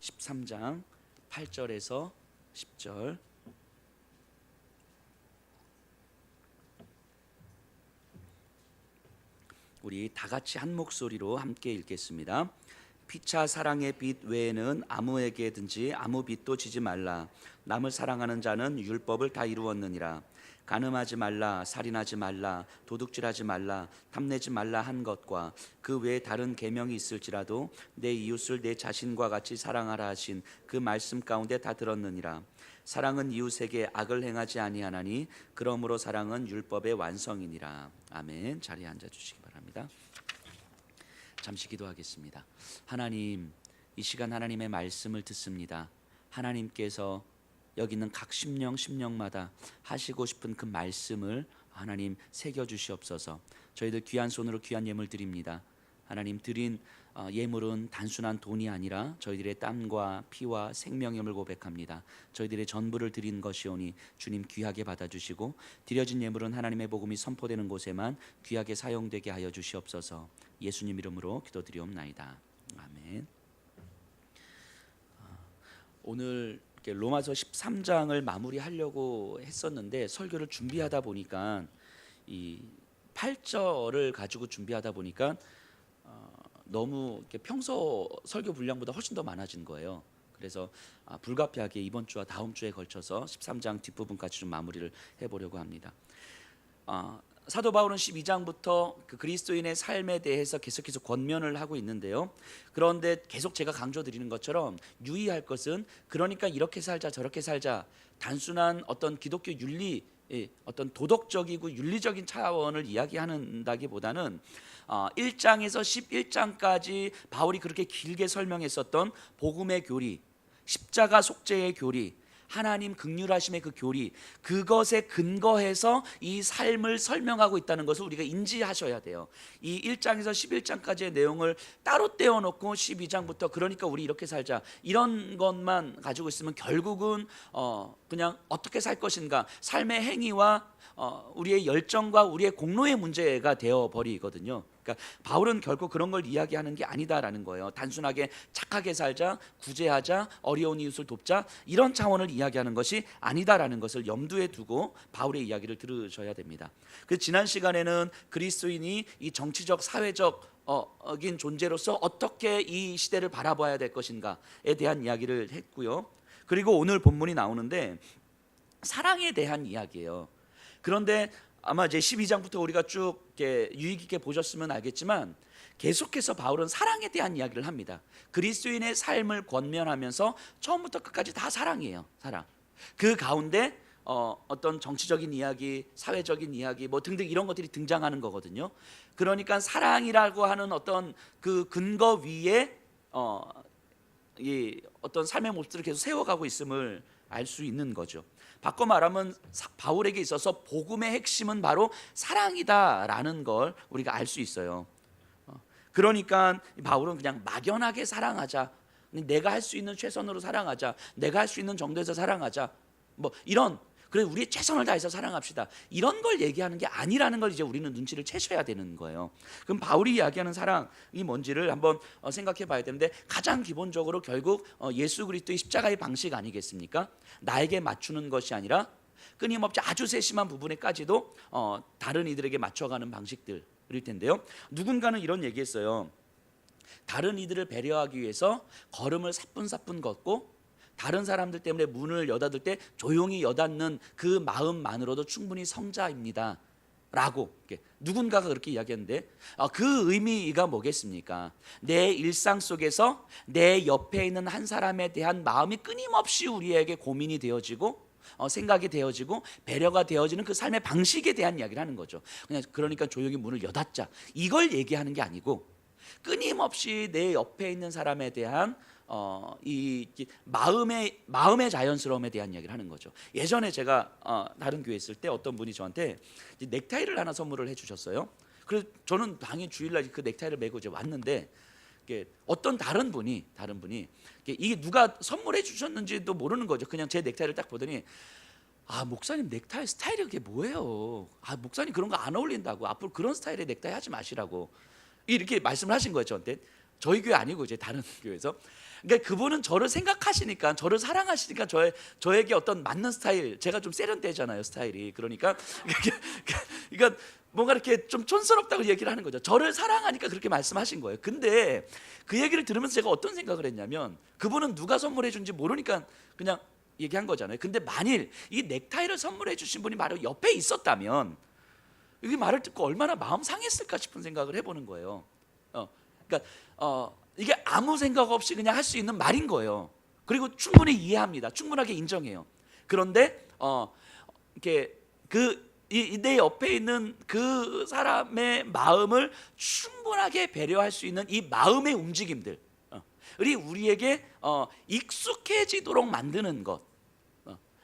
13장 8절에서 10절. 우리 다 같이 한 목소리로 함께 읽겠습니다. 피차 사랑의 빛 외에는 아무에게든지 아무 빛도 지지 말라. 남을 사랑하는 자는 율법을 다 이루었느니라. 간음하지 말라, 살인하지 말라, 도둑질하지 말라, 탐내지 말라 한 것과 그 외에 다른 계명이 있을지라도 내 이웃을 내 자신과 같이 사랑하라 하신 그 말씀 가운데 다 들었느니라. 사랑은 이웃에게 악을 행하지 아니하나니 그러므로 사랑은 율법의 완성이니라. 아멘. 자리에 앉아 주시기 바랍니다. 잠시 기도하겠습니다. 하나님, 이 시간 하나님의 말씀을 듣습니다. 하나님께서 여기 있는 각 심령마다 하시고 싶은 그 말씀을 하나님 새겨 주시옵소서. 저희들 귀한 손으로 귀한 예물 드립니다. 하나님 드린 예물은 단순한 돈이 아니라 저희들의 땀과 피와 생명임을 고백합니다. 저희들의 전부를 드린 것이오니 주님 귀하게 받아주시고, 드려진 예물은 하나님의 복음이 선포되는 곳에만 귀하게 사용되게 하여 주시옵소서. 예수님 이름으로 기도드리옵나이다. 아멘. 오늘 로마서 13장을 마무리하려고 했었는데 설교를 준비하다 보니까 이 8절을 가지고 준비하다 보니까 너무 평소 설교 분량보다 훨씬 더 많아진 거예요. 그래서 불가피하게 이번 주와 다음 주에 걸쳐서 13장 뒷부분까지 좀 마무리를 해보려고 합니다. 사도 바울은 12장부터 그 그리스도인의 삶에 대해서 계속해서 권면을 하고 있는데요. 그런데 계속 제가 강조드리는 것처럼 유의할 것은, 그러니까 이렇게 살자 저렇게 살자, 단순한 어떤 기독교 윤리, 어떤 도덕적이고 윤리적인 차원을 이야기한다기보다는 1장에서 11장까지 바울이 그렇게 길게 설명했었던 복음의 교리, 십자가 속죄의 교리, 하나님 긍휼하심의 그 교리, 그것에 근거해서 이 삶을 설명하고 있다는 것을 우리가 인지하셔야 돼요. 이 1장에서 11장까지의 내용을 따로 떼어놓고 12장부터 그러니까 우리 이렇게 살자 이런 것만 가지고 있으면 결국은 그냥 어떻게 살 것인가, 삶의 행위와 우리의 열정과 우리의 공로의 문제가 되어버리거든요. 그러니까 바울은 결국 그런 걸 이야기하는 게 아니다라는 거예요. 단순하게 착하게 살자, 구제하자, 어려운 이웃을 돕자 이런 차원을 이야기하는 것이 아니다라는 것을 염두에 두고 바울의 이야기를 들으셔야 됩니다. 그 지난 시간에는 그리스도인이 이 정치적, 사회적 인 존재로서 어떻게 이 시대를 바라봐야 될 것인가에 대한 이야기를 했고요. 그리고 오늘 본문이 나오는데 사랑에 대한 이야기예요. 그런데 아마 이제 12장부터 우리가 쭉 유익 있게 보셨으면 알겠지만 계속해서 바울은 사랑에 대한 이야기를 합니다. 그리스도인의 삶을 권면하면서 처음부터 끝까지 다 사랑이에요. 사랑. 그 가운데 어떤 정치적인 이야기, 사회적인 이야기 뭐 등등 이런 것들이 등장하는 거거든요. 그러니까 사랑이라고 하는 어떤 그 근거 위에 이 어떤 삶의 모습들을 계속 세워가고 있음을 알 수 있는 거죠. 바꿔 말하면 바울에게 있어서 복음의 핵심은 바로 사랑이다라는 걸 우리가 알 수 있어요. 그러니까 바울은 그냥 막연하게 사랑하자, 내가 할 수 있는 최선으로 사랑하자, 내가 할 수 있는 정도에서 사랑하자, 뭐 이런, 그래 우리 최선을 다해서 사랑합시다, 이런 걸 얘기하는 게 아니라는 걸 이제 우리는 눈치를 채셔야 되는 거예요. 그럼 바울이 이야기하는 사랑이 뭔지를 한번 생각해 봐야 되는데, 가장 기본적으로 결국 예수 그리스도의 십자가의 방식 아니겠습니까? 나에게 맞추는 것이 아니라 끊임없이 아주 세심한 부분에까지도 다른 이들에게 맞춰가는 방식들일 텐데요. 누군가는 이런 얘기했어요. 다른 이들을 배려하기 위해서 걸음을 사뿐사뿐 걷고 다른 사람들 때문에 문을 여닫을 때 조용히 여닫는 그 마음만으로도 충분히 성자입니다 라고 누군가가 그렇게 이야기했는데, 그 의미가 뭐겠습니까? 내 일상 속에서 내 옆에 있는 한 사람에 대한 마음이 끊임없이 우리에게 고민이 되어지고 생각이 되어지고 배려가 되어지는 그 삶의 방식에 대한 이야기를 하는 거죠. 그러니까 조용히 문을 여닫자 이걸 얘기하는 게 아니고, 끊임없이 내 옆에 있는 사람에 대한 이 마음의 자연스러움에 대한 이야기를 하는 거죠. 예전에 제가 다른 교회 있을 때 어떤 분이 저한테 넥타이를 하나 선물을 해주셨어요. 그래서 저는 당연히 주일날 그 넥타이를 메고 이제 왔는데, 어떤 다른 분이 이게 누가 선물해 주셨는지도 모르는 거죠. 그냥 제 넥타이를 딱 보더니, 목사님 넥타이 스타일이 그게 뭐예요? 목사님 그런 거 안 어울린다고, 앞으로 그런 스타일의 넥타이 하지 마시라고 이렇게 말씀을 하신 거예요. 저한테. 저희 교회 아니고 이제 다른 교회에서. 그러니까 그분은 저를 생각하시니까, 저를 사랑하시니까 저에게 어떤 맞는 스타일, 제가 좀 세련되잖아요, 스타일이. 그러니까 뭔가 이렇게 좀 촌스럽다고 얘기를 하는 거죠. 저를 사랑하니까 그렇게 말씀하신 거예요. 근데 그 얘기를 들으면서 제가 어떤 생각을 했냐면, 그분은 누가 선물해 준지 모르니까 그냥 얘기한 거잖아요. 근데 만일 이 넥타이를 선물해 주신 분이 바로 옆에 있었다면 이 말을 듣고 얼마나 마음 상했을까 싶은 생각을 해보는 거예요. 그러니까 이게 아무 생각 없이 그냥 할 수 있는 말인 거예요. 그리고 충분히 이해합니다. 충분하게 인정해요. 그런데 이렇게 내 옆에 있는 그 사람의 마음을 충분하게 배려할 수 있는 이 마음의 움직임들, 우리에게 익숙해지도록 만드는 것,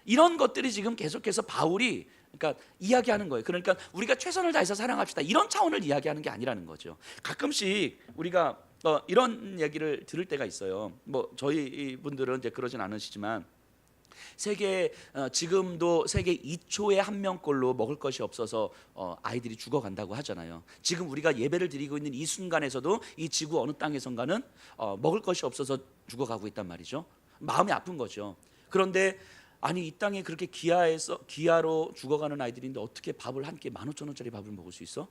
이런 것들이 지금 계속해서 바울이 그러니까 이야기하는 거예요. 그러니까 우리가 최선을 다해서 사랑합시다, 이런 차원을 이야기하는 게 아니라는 거죠. 가끔씩 우리가 이런 얘기를 들을 때가 있어요. 뭐 저희 분들은 이제 그러진 않으시지만, 지금도 세계 2초에 한 명꼴로 먹을 것이 없어서 아이들이 죽어간다고 하잖아요. 지금 우리가 예배를 드리고 있는 이 순간에서도 이 지구 어느 땅에선가는 먹을 것이 없어서 죽어가고 있단 말이죠. 마음이 아픈 거죠. 그런데 아니, 이 땅에 그렇게 기아로 죽어가는 아이들인데 어떻게 밥을 한 끼 15,000원짜리 밥을 먹을 수 있어?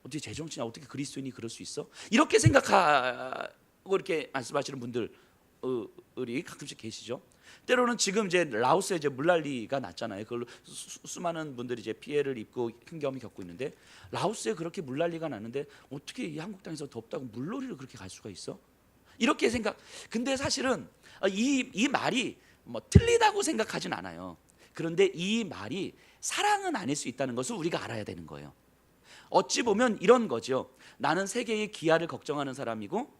어떻게 제정신이야? 어떻게 그리스도인이 그럴 수 있어? 이렇게 생각하고 이렇게 말씀하시는 분들이 가끔씩 계시죠. 때로는 지금 이제 라오스에 이제 물난리가 났잖아요. 그걸로 수많은 분들이 이제 피해를 입고 힘겨움을 겪고 있는데, 라오스에 그렇게 물난리가 났는데 어떻게 이 한국 땅에서 덥다고 물놀이를 그렇게 갈 수가 있어? 이렇게 근데 사실은 이 말이 뭐 틀리다고 생각하진 않아요. 그런데 이 말이 사랑은 아닐 수 있다는 것을 우리가 알아야 되는 거예요. 어찌 보면 이런 거죠. 나는 세계의 기아를 걱정하는 사람이고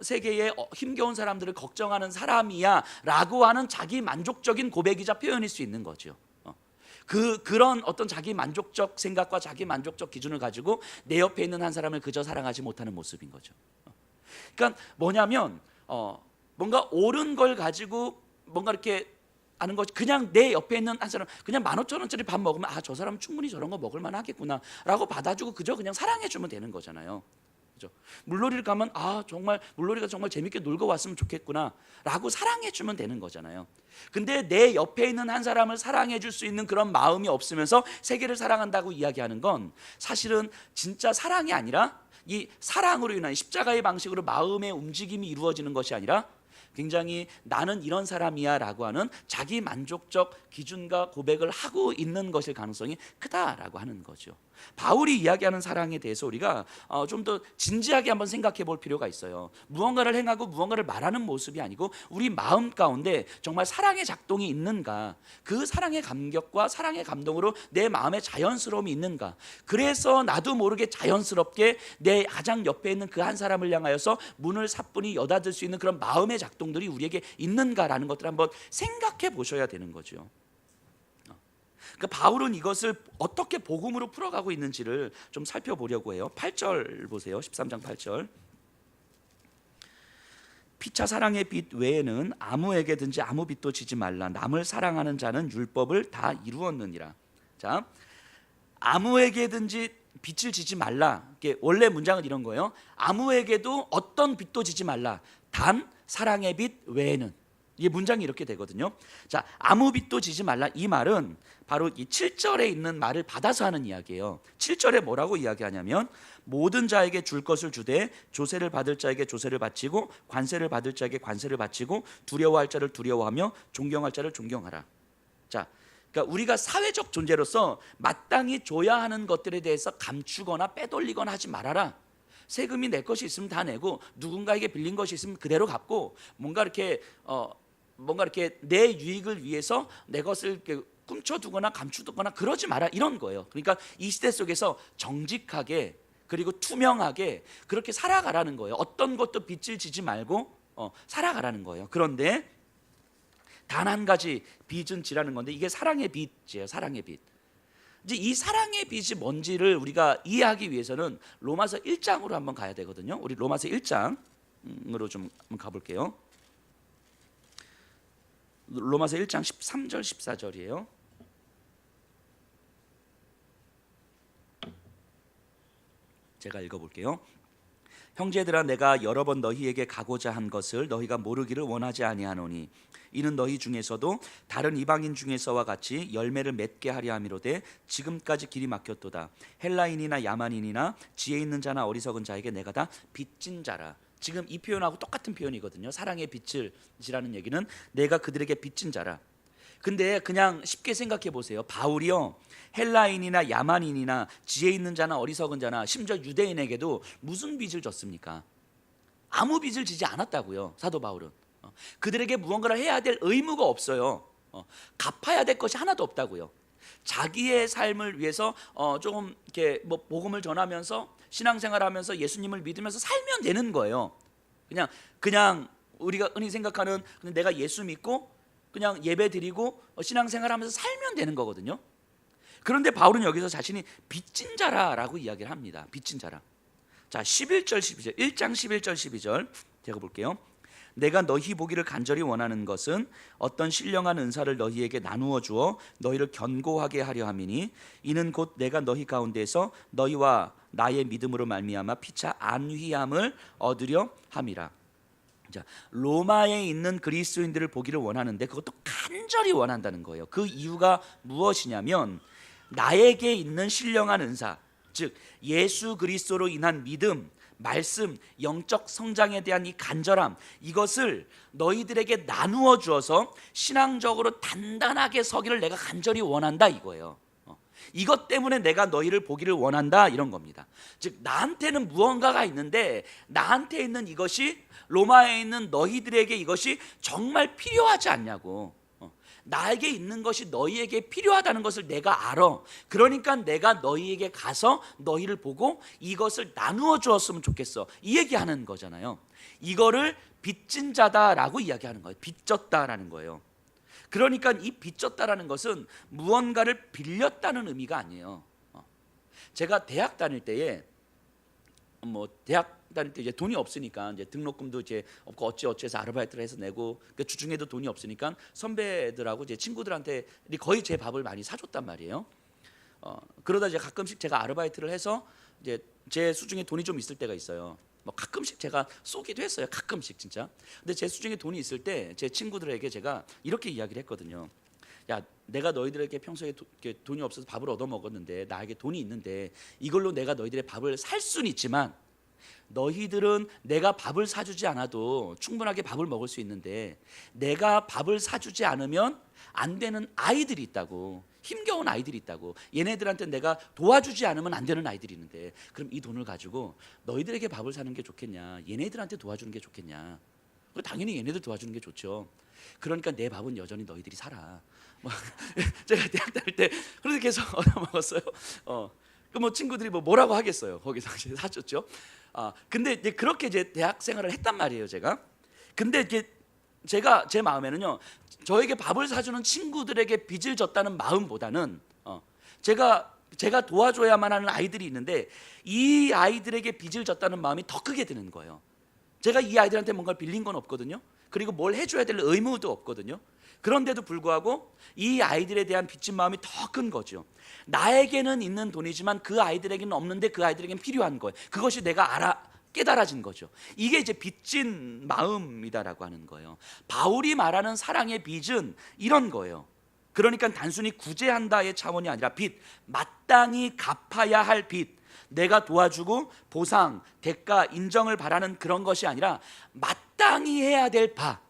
세계의 힘겨운 사람들을 걱정하는 사람이야 라고 하는 자기 만족적인 고백이자 표현일 수 있는 거죠. 그런 어떤 자기 만족적 생각과 자기 만족적 기준을 가지고 내 옆에 있는 한 사람을 그저 사랑하지 못하는 모습인 거죠. 그러니까 뭐냐면 뭔가 옳은 걸 가지고 뭔가 이렇게 아는 거지, 그냥 내 옆에 있는 한 사람 그냥 15,000원짜리 밥 먹으면 저 사람은 충분히 저런 거 먹을 만하겠구나 라고 받아주고 그저 그냥 사랑해주면 되는 거잖아요. 그죠? 물놀이를 가면 정말 물놀이가 정말 재밌게 놀고 왔으면 좋겠구나 라고 사랑해주면 되는 거잖아요. 근데 내 옆에 있는 한 사람을 사랑해줄 수 있는 그런 마음이 없으면서 세계를 사랑한다고 이야기하는 건 사실은 진짜 사랑이 아니라, 이 사랑으로 인한 십자가의 방식으로 마음의 움직임이 이루어지는 것이 아니라 굉장히 나는 이런 사람이야 라고 하는 자기 만족적 기준과 고백을 하고 있는 것일 가능성이 크다라고 하는 거죠. 바울이 이야기하는 사랑에 대해서 우리가 좀 더 진지하게 한번 생각해 볼 필요가 있어요. 무언가를 행하고 무언가를 말하는 모습이 아니고 우리 마음 가운데 정말 사랑의 작동이 있는가, 그 사랑의 감격과 사랑의 감동으로 내 마음에 자연스러움이 있는가, 그래서 나도 모르게 자연스럽게 내 가장 옆에 있는 그 한 사람을 향하여서 문을 사뿐히 여닫을 수 있는 그런 마음의 작동들이 우리에게 있는가라는 것들을 한번 생각해 보셔야 되는 거죠. 그러니까 바울은 이것을 어떻게 복음으로 풀어가고 있는지를 좀 살펴보려고 해요. 8절 보세요. 13장 8절. 피차 사랑의 빚 외에는 아무에게든지 아무 빚도 지지 말라. 남을 사랑하는 자는 율법을 다 이루었느니라. 자, 아무에게든지 빚을 지지 말라. 원래 문장은 이런 거예요. 아무에게도 어떤 빚도 지지 말라. 단 사랑의 빚 외에는. 이 문장이 이렇게 되거든요. 자, 아무 빚도 지지 말라. 이 말은 바로 이 7절에 있는 말을 받아서 하는 이야기예요. 7절에 뭐라고 이야기하냐면, 모든 자에게 줄 것을 주되 조세를 받을 자에게 조세를 바치고 관세를 받을 자에게 관세를 바치고 두려워할 자를 두려워하며 존경할 자를 존경하라. 자, 그러니까 우리가 사회적 존재로서 마땅히 줘야 하는 것들에 대해서 감추거나 빼돌리거나 하지 말아라. 세금이 내 것이 있으면 다 내고, 누군가에게 빌린 것이 있으면 그대로 갚고, 뭔가 이렇게 내 유익을 위해서 내 것을 이렇게 꿈쳐두거나 감추거나 그러지 마라, 이런 거예요. 그러니까 이 시대 속에서 정직하게 그리고 투명하게 그렇게 살아가라는 거예요. 어떤 것도 빚을 지지 말고 살아가라는 거예요. 그런데 단 한 가지 빚은 지라는 건데, 이게 사랑의 빚이에요. 사랑의 빚. 이제 이 사랑의 빚이 뭔지를 우리가 이해하기 위해서는 로마서 1장으로 한번 가야 되거든요. 우리 로마서 1장으로 좀 한번 가볼게요. 로마서 1장 13절 14절이에요. 제가 읽어볼게요. 형제들아 내가 여러 번 너희에게 가고자 한 것을 너희가 모르기를 원하지 아니하노니 이는 너희 중에서도 다른 이방인 중에서와 같이 열매를 맺게 하려 함이로되 지금까지 길이 막혔도다. 헬라인이나 야만인이나 지혜 있는 자나 어리석은 자에게 내가 다 빚진 자라. 지금 이 표현하고 똑같은 표현이거든요. 사랑의 빛을 지라는 얘기는 내가 그들에게 빚진 자라. 근데 그냥 쉽게 생각해 보세요. 바울이요, 헬라인이나 야만인이나 지혜 있는 자나 어리석은 자나 심지어 유대인에게도 무슨 빚을 졌습니까? 아무 빚을 지지 않았다고요. 사도 바울은 그들에게 무언가를 해야 될 의무가 없어요. 갚아야 될 것이 하나도 없다고요. 자기의 삶을 위해서 조금 이렇게 뭐 복음을 전하면서 신앙생활하면서 예수님을 믿으면서 살면 되는 거예요. 그냥 우리가 흔히 생각하는 그냥 내가 예수 믿고 그냥 예배 드리고 신앙생활하면서 살면 되는 거거든요. 그런데 바울은 여기서 자신이 빚진 자라라고 이야기를 합니다. 빚진 자라. 자, 11절 12절 1장 11절 12절 제가 볼게요. 내가 너희 보기를 간절히 원하는 것은 어떤 신령한 은사를 너희에게 나누어 주어 너희를 견고하게 하려 함이니 이는 곧 내가 너희 가운데서 너희와 나의 믿음으로 말미암아 피차 안위함을 얻으려 함이라. 자, 로마에 있는 그리스도인들을 보기를 원하는데 그것도 간절히 원한다는 거예요. 그 이유가 무엇이냐면 나에게 있는 신령한 은사, 즉 예수 그리스도로 인한 믿음, 말씀, 영적 성장에 대한 이 간절함, 이것을 너희들에게 나누어 주어서 신앙적으로 단단하게 서기를 내가 간절히 원한다 이거예요. 이것 때문에 내가 너희를 보기를 원한다 이런 겁니다. 즉 나한테는 무언가가 있는데 나한테 있는 이것이 로마에 있는 너희들에게 이것이 정말 필요하지 않냐고. 나에게 있는 것이 너희에게 필요하다는 것을 내가 알아. 그러니까 내가 너희에게 가서 너희를 보고 이것을 나누어 주었으면 좋겠어. 이 얘기하는 거잖아요. 이거를 빚진 자다라고 이야기하는 거예요. 빚졌다라는 거예요. 그러니까 이 빚졌다라는 것은 무언가를 빌렸다는 의미가 아니에요. 제가 대학 다닐 때에 대학 다닐 때 이제 돈이 없으니까 이제 등록금도 이제 없고 어찌해서 아르바이트를 해서 내고 주중에도 돈이 없으니까 선배들하고 제 친구들한테 거의 제 밥을 많이 사줬단 말이에요. 그러다 이제 가끔씩 제가 아르바이트를 해서 이제 제 수중에 돈이 좀 있을 때가 있어요. 가끔씩 제가 쏘기도 했어요. 가끔씩 진짜. 근데 제 수중에 돈이 있을 때 제 친구들에게 제가 이렇게 이야기를 했거든요. 야, 내가 너희들에게 평소에 돈이 없어서 밥을 얻어 먹었는데 나에게 돈이 있는데 이걸로 내가 너희들의 밥을 살 수는 있지만 너희들은 내가 밥을 사주지 않아도 충분하게 밥을 먹을 수 있는데 내가 밥을 사주지 않으면 안 되는 아이들이 있다고. 힘겨운 아이들이 있다고. 얘네들한테 내가 도와주지 않으면 안 되는 아이들이 있는데 그럼 이 돈을 가지고 너희들에게 밥을 사는 게 좋겠냐, 얘네들한테 도와주는 게 좋겠냐. 당연히 얘네들 도와주는 게 좋죠. 그러니까 내 밥은 여전히 너희들이 살아. 제가 대학 다닐 때 그렇게 계속 얻어먹었어요. 그 친구들이 뭐라고 하겠어요. 거기서 사줬죠. 근데 이제 그렇게 이제 대학 생활을 했단 말이에요, 제가. 근데 이제 제가 제 마음에는요, 저에게 밥을 사주는 친구들에게 빚을 졌다는 마음보다는 제가 도와줘야만 하는 아이들이 있는데 이 아이들에게 빚을 졌다는 마음이 더 크게 드는 거예요. 제가 이 아이들한테 뭔가 빌린 건 없거든요. 그리고 뭘 해줘야 될 의무도 없거든요. 그런데도 불구하고 이 아이들에 대한 빚진 마음이 더 큰 거죠. 나에게는 있는 돈이지만 그 아이들에게는 없는데 그 아이들에게는 필요한 거예요. 그것이 내가 깨달아진 거죠. 이게 이제 빚진 마음이다라고 하는 거예요. 바울이 말하는 사랑의 빚은 이런 거예요. 그러니까 단순히 구제한다의 차원이 아니라 빚, 마땅히 갚아야 할 빚, 내가 도와주고 보상, 대가, 인정을 바라는 그런 것이 아니라 마땅히 해야 될 바,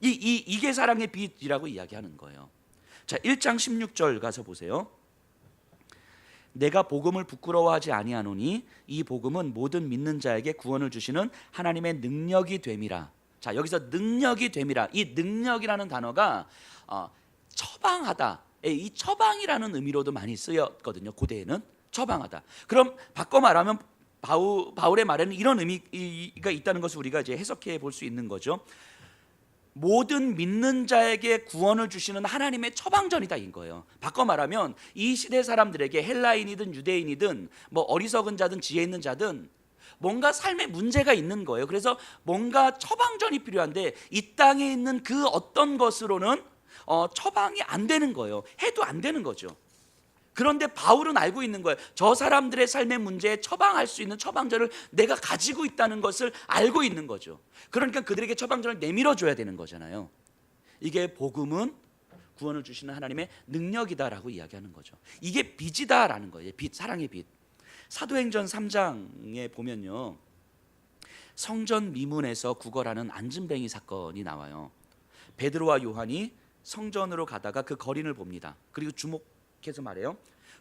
이게 사랑의 빚이라고 이야기하는 거예요. 자, 1장 16절 가서 보세요. 내가 복음을 부끄러워하지 아니하노니 이 복음은 모든 믿는 자에게 구원을 주시는 하나님의 능력이 됨이라. 자, 여기서 능력이 됨이라. 이 능력이라는 단어가 처방하다, 이 처방이라는 의미로도 많이 쓰였거든요. 고대에는 처방하다. 그럼 바꿔 말하면 바울의 말에는 이런 의미가 있다는 것을 우리가 이제 해석해 볼 수 있는 거죠. 모든 믿는 자에게 구원을 주시는 하나님의 처방전이다 인 거예요. 바꿔 말하면 이 시대 사람들에게 헬라인이든 유대인이든 어리석은 자든 지혜 있는 자든 뭔가 삶에 문제가 있는 거예요. 그래서 뭔가 처방전이 필요한데 이 땅에 있는 그 어떤 것으로는 처방이 안 되는 거예요. 해도 안 되는 거죠. 그런데 바울은 알고 있는 거예요. 저 사람들의 삶의 문제에 처방할 수 있는 처방전을 내가 가지고 있다는 것을 알고 있는 거죠. 그러니까 그들에게 처방전을 내밀어 줘야 되는 거잖아요. 이게 복음은 구원을 주시는 하나님의 능력이다라고 이야기하는 거죠. 이게 빚이다라는 거예요. 빚, 사랑의 빚. 사도행전 3장에 보면요, 성전 미문에서 구걸하는 안진뱅이 사건이 나와요. 베드로와 요한이 성전으로 가다가 그 거린을 봅니다. 그리고 주목해서 말해요.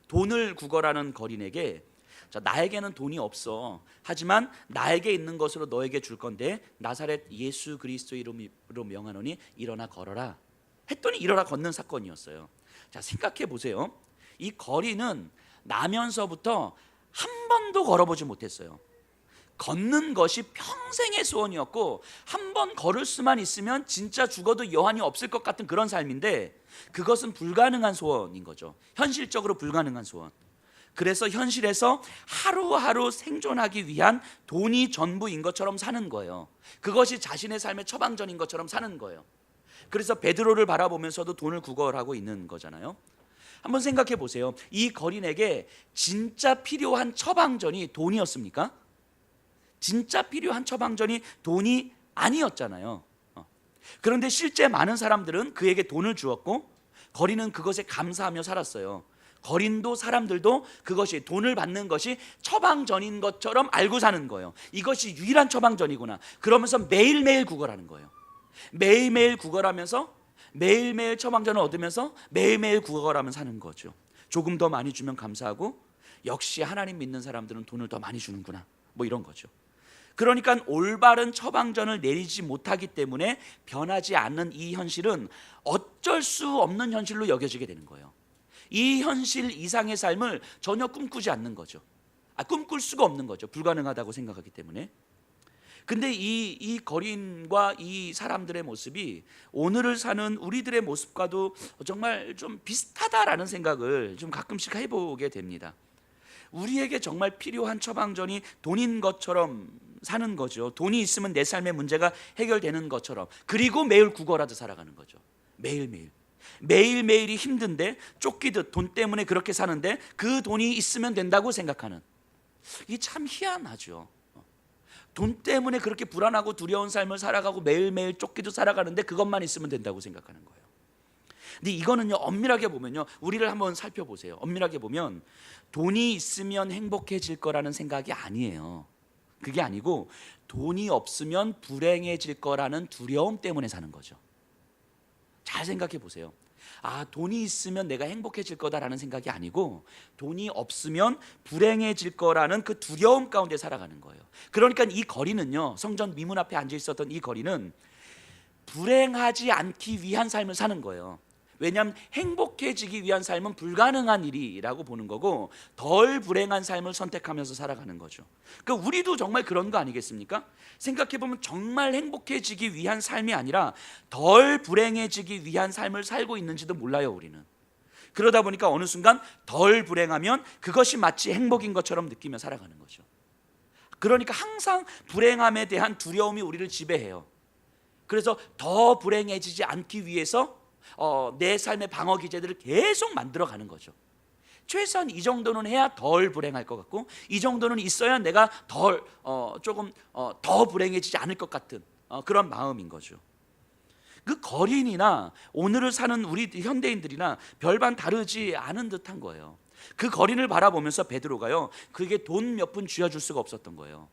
돈을 구걸하는 거린에게, 자, 나에게는 돈이 없어. 하지만 나에게 있는 것으로 너에게 줄 건데 나사렛 예수 그리스도 이름으로 명하노니 일어나 걸어라 했더니 일어나 걷는 사건이었어요. 자, 생각해 보세요. 이 거린은 나면서부터 한 번도 걸어보지 못했어요. 걷는 것이 평생의 소원이었고, 한 번 걸을 수만 있으면 진짜 죽어도 여한이 없을 것 같은 그런 삶인데, 그것은 불가능한 소원인 거죠. 현실적으로 불가능한 소원. 그래서 현실에서 하루하루 생존하기 위한 돈이 전부인 것처럼 사는 거예요. 그것이 자신의 삶의 처방전인 것처럼 사는 거예요. 그래서 베드로를 바라보면서도 돈을 구걸하고 있는 거잖아요. 한번 생각해 보세요. 이 거린에게 진짜 필요한 처방전이 돈이었습니까? 진짜 필요한 처방전이 돈이 아니었잖아요. 그런데 실제 많은 사람들은 그에게 돈을 주었고, 거린은 그것에 감사하며 살았어요. 거린도 사람들도 그것이, 돈을 받는 것이 처방전인 것처럼 알고 사는 거예요. 이것이 유일한 처방전이구나. 그러면서 매일매일 구걸하는 거예요. 매일매일 구걸하면서 매일매일 처방전을 얻으면서 매일매일 구걸하며 사는 거죠. 조금 더 많이 주면 감사하고, 역시 하나님 믿는 사람들은 돈을 더 많이 주는구나, 뭐 이런 거죠. 그러니까 올바른 처방전을 내리지 못하기 때문에 변하지 않는 이 현실은 어쩔 수 없는 현실로 여겨지게 되는 거예요. 이 현실 이상의 삶을 전혀 꿈꾸지 않는 거죠. 꿈꿀 수가 없는 거죠. 불가능하다고 생각하기 때문에. 근데 이 거린과 이 사람들의 모습이 오늘을 사는 우리들의 모습과도 정말 좀 비슷하다라는 생각을 좀 가끔씩 해보게 됩니다. 우리에게 정말 필요한 처방전이 돈인 것처럼 사는 거죠. 돈이 있으면 내 삶의 문제가 해결되는 것처럼. 그리고 매일 구걸하듯 살아가는 거죠. 매일매일. 매일매일이 힘든데, 쫓기듯 돈 때문에 그렇게 사는데 그 돈이 있으면 된다고 생각하는, 이게 참 희한하죠. 돈 때문에 그렇게 불안하고 두려운 삶을 살아가고 매일매일 쫓기듯 살아가는데 그것만 있으면 된다고 생각하는 거예요. 근데 이거는요, 엄밀하게 보면요, 우리를 한번 살펴보세요. 엄밀하게 보면 돈이 있으면 행복해질 거라는 생각이 아니에요. 그게 아니고, 돈이 없으면 불행해질 거라는 두려움 때문에 사는 거죠. 잘 생각해 보세요. 돈이 있으면 내가 행복해질 거다라는 생각이 아니고, 돈이 없으면 불행해질 거라는 그 두려움 가운데 살아가는 거예요. 그러니까 이 거리는요, 성전 미문 앞에 앉아 있었던 이 거리는 불행하지 않기 위한 삶을 사는 거예요. 왜냐하면 행복해지기 위한 삶은 불가능한 일이라고 보는 거고, 덜 불행한 삶을 선택하면서 살아가는 거죠. 그러니까 우리도 정말 그런 거 아니겠습니까? 생각해보면 정말 행복해지기 위한 삶이 아니라 덜 불행해지기 위한 삶을 살고 있는지도 몰라요, 우리는. 그러다 보니까 어느 순간 덜 불행하면 그것이 마치 행복인 것처럼 느끼며 살아가는 거죠. 그러니까 항상 불행함에 대한 두려움이 우리를 지배해요. 그래서 더 불행해지지 않기 위해서 내 삶의 방어 기제들을 계속 만들어가는 거죠. 최소한 이 정도는 해야 덜 불행할 것 같고, 이 정도는 있어야 내가 조금 더 불행해지지 않을 것 같은 그런 마음인 거죠. 그 거린이나 오늘을 사는 우리 현대인들이나 별반 다르지 않은 듯한 거예요. 그 거린을 바라보면서 베드로가요, 그에게 돈 몇 푼 쥐어줄 수가 없었던 거예요.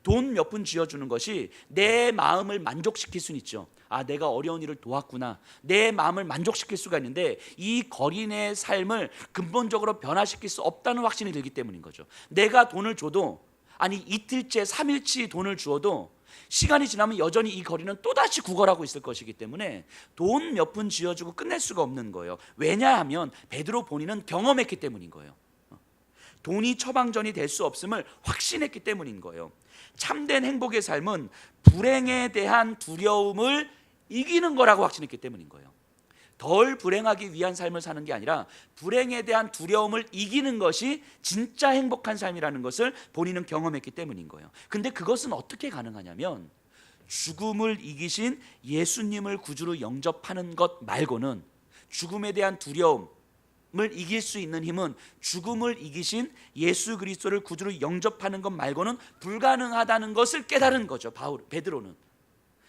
돈 몇 푼 쥐어주는 것이 내 마음을 만족시킬 수는 있죠. 내가 어려운 일을 도왔구나, 내 마음을 만족시킬 수가 있는데, 이 거린의 삶을 근본적으로 변화시킬 수 없다는 확신이 들기 때문인 거죠. 내가 돈을 줘도, 이틀째 3일치 돈을 주어도 시간이 지나면 여전히 이 거린은 또다시 구걸하고 있을 것이기 때문에 돈 몇 푼 쥐어주고 끝낼 수가 없는 거예요. 왜냐하면 베드로 본인은 경험했기 때문인 거예요. 돈이 처방전이 될 수 없음을 확신했기 때문인 거예요. 참된 행복의 삶은 불행에 대한 두려움을 이기는 거라고 확신했기 때문인 거예요. 덜 불행하기 위한 삶을 사는 게 아니라 불행에 대한 두려움을 이기는 것이 진짜 행복한 삶이라는 것을 본인은 경험했기 때문인 거예요. 근데 그것은 어떻게 가능하냐면, 죽음을 이기신 예수님을 구주로 영접하는 것 말고는 죽음에 대한 두려움, 이길 수 있는 힘은 죽음을 이기신 예수 그리스도를 구주로 영접하는 것 말고는 불가능하다는 것을 깨달은 거죠.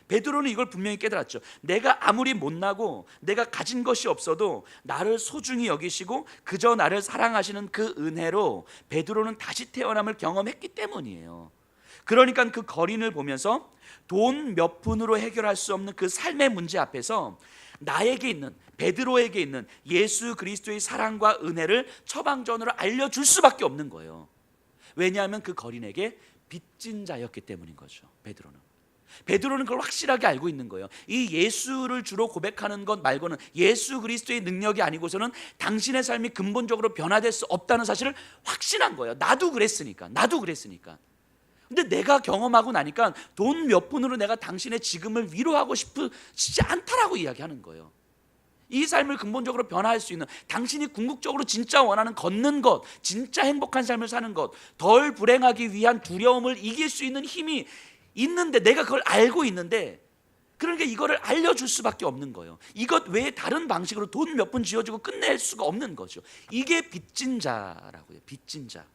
베드로는 이걸 분명히 깨달았죠. 내가 아무리 못나고 내가 가진 것이 없어도 나를 소중히 여기시고 그저 나를 사랑하시는 그 은혜로 베드로는 다시 태어남을 경험했기 때문이에요. 그러니까 그 거린을 보면서 돈 몇 푼으로 해결할 수 없는 그 삶의 문제 앞에서 나에게 있는, 베드로에게 있는 예수 그리스도의 사랑과 은혜를 처방전으로 알려줄 수밖에 없는 거예요. 왜냐하면 그 거린에게 빚진 자였기 때문인 거죠. 베드로는 그걸 확실하게 알고 있는 거예요. 이 예수를 주로 고백하는 것 말고는, 예수 그리스도의 능력이 아니고서는 당신의 삶이 근본적으로 변화될 수 없다는 사실을 확신한 거예요. 나도 그랬으니까. 근데 내가 경험하고 나니까 돈 몇 푼으로 내가 당신의 지금을 위로하고 싶지 않다라고 이야기하는 거예요. 이 삶을 근본적으로 변화할 수 있는, 당신이 궁극적으로 진짜 원하는 걷는 것, 진짜 행복한 삶을 사는 것, 덜 불행하기 위한 두려움을 이길 수 있는 힘이 있는데, 내가 그걸 알고 있는데, 그러니까 이거를 알려줄 수밖에 없는 거예요. 이것 외에 다른 방식으로 돈 몇 푼 쥐어주고 끝낼 수가 없는 거죠. 이게 빚진 자라고요. 빚진 자.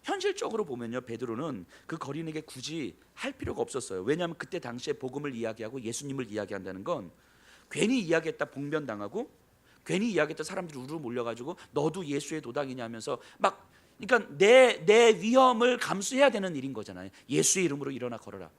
현실적으로 보면요, 베드로는 그 거린에게 굳이 할 필요가 없었어요. 왜냐하면 그때 당시에 복음을 이야기하고 예수님을 이야기한다는 건 괜히 이야기했다 봉변당하고, 괜히 이야기했다 사람들이 우르르 몰려가지고 너도 예수의 도당이냐 하면서 막, 그러니까 내 위험을 감수해야 되는 일인 거잖아요. 예수의 이름으로 일어나 걸어라.